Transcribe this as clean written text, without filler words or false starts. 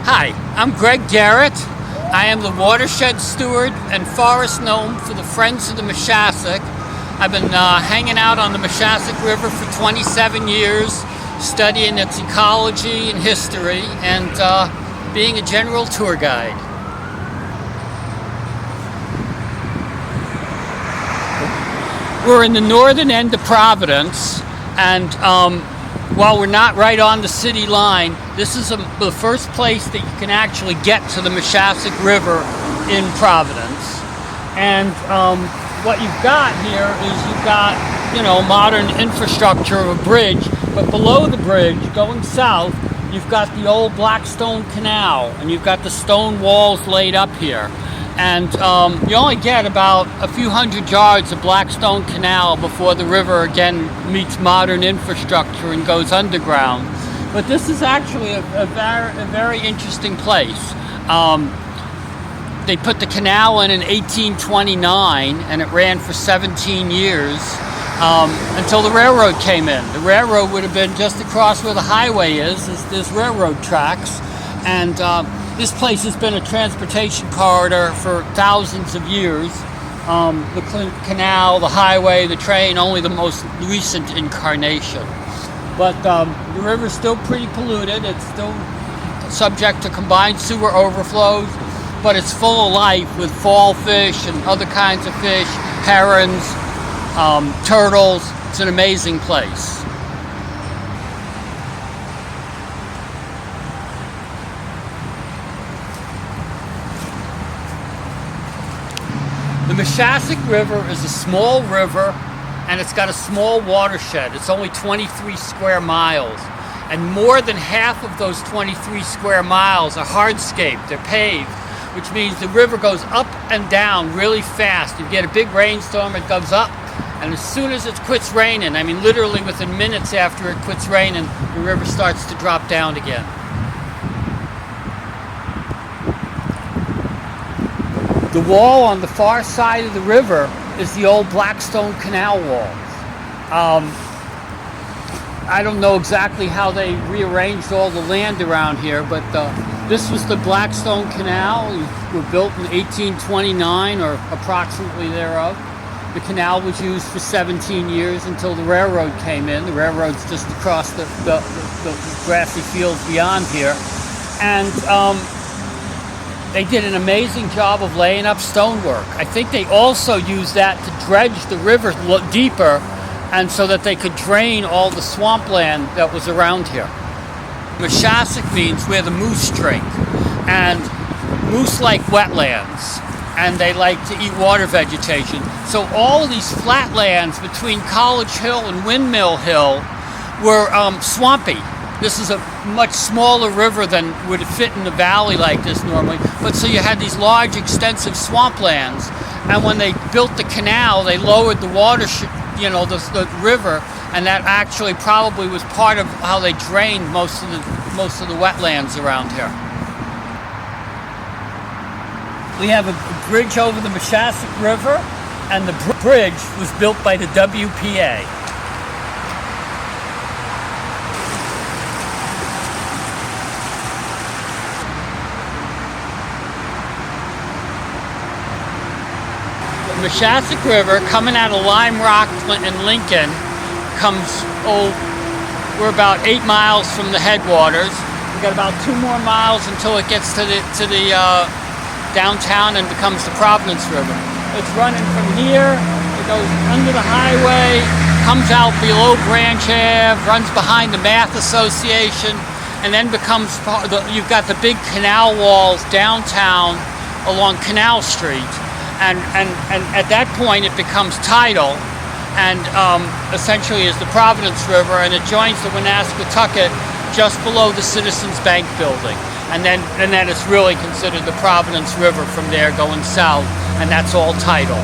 Hi, I'm Gerritt. I am the watershed steward and forest gnome for the Friends of the Moshassuck. I've been hanging out on the Moshassuck River for 27 years, studying its ecology and history, and being a general tour guide. We're in the northern end of Providence, and while we're not right on the city line, this is the first place that you can actually get to the Moshassuck River in Providence. And what you've got here is you've got, modern infrastructure of a bridge, but below the bridge, going south, you've got the old Blackstone Canal, and you've got the stone walls laid up here. And you only get about a few hundred yards of Blackstone Canal before the river again meets modern infrastructure and goes underground. But this is actually a very interesting place. They put the canal in 1829, and it ran for 17 years until the railroad came in. The railroad would have been just across where the highway is. There's railroad tracks. And this place has been a transportation corridor for thousands of years. The canal, the highway, the train, only the most recent incarnation. But the river's still pretty polluted. It's still subject to combined sewer overflows, but it's full of life with fall fish and other kinds of fish, herons, turtles. It's an amazing place. The Moshassuck River is a small river, and it's got a small watershed. It's only 23 square miles, and more than half of those 23 square miles are hardscape. They're paved, which means the river goes up and down really fast. You get a big rainstorm, it goes up, and as soon as it quits raining, I mean literally within minutes after it quits raining, the river starts to drop down again. The wall on the far side of the river is the old Blackstone Canal wall. I don't know exactly how they rearranged all the land around here, but this was the Blackstone Canal. It was built in 1829 or approximately thereof. The canal was used for 17 years until the railroad came in. The railroad's just across the grassy fields beyond here. And they did an amazing job of laying up stonework. I think they also used that to dredge the river deeper, and so that they could drain all the swampland that was around here. Moshassuck means where the moose drink, and moose like wetlands, and they like to eat water vegetation. So all of these flatlands between College Hill and Windmill Hill were swampy. This is a much smaller river than would fit in a valley like this normally. But so you had these large, extensive swamplands. And when they built the canal, they lowered the water, the river, and that actually probably was part of how they drained most of the wetlands around here. We have a bridge over the Moshassuck River, and the bridge was built by the WPA. The Moshassuck River, coming out of Lime Rock and Lincoln, we're about 8 miles from the headwaters. We've got about 2 more miles until it gets to the downtown and becomes the Providence River. It's running from here, it goes under the highway, comes out below Branch Ave, runs behind the Math Association, and then becomes you've got the big canal walls downtown along Canal Street. And at that point it becomes tidal, and essentially is the Providence River, and it joins the Woonasquatucket just below the Citizens Bank building, and then it's really considered the Providence River from there going south, and that's all tidal.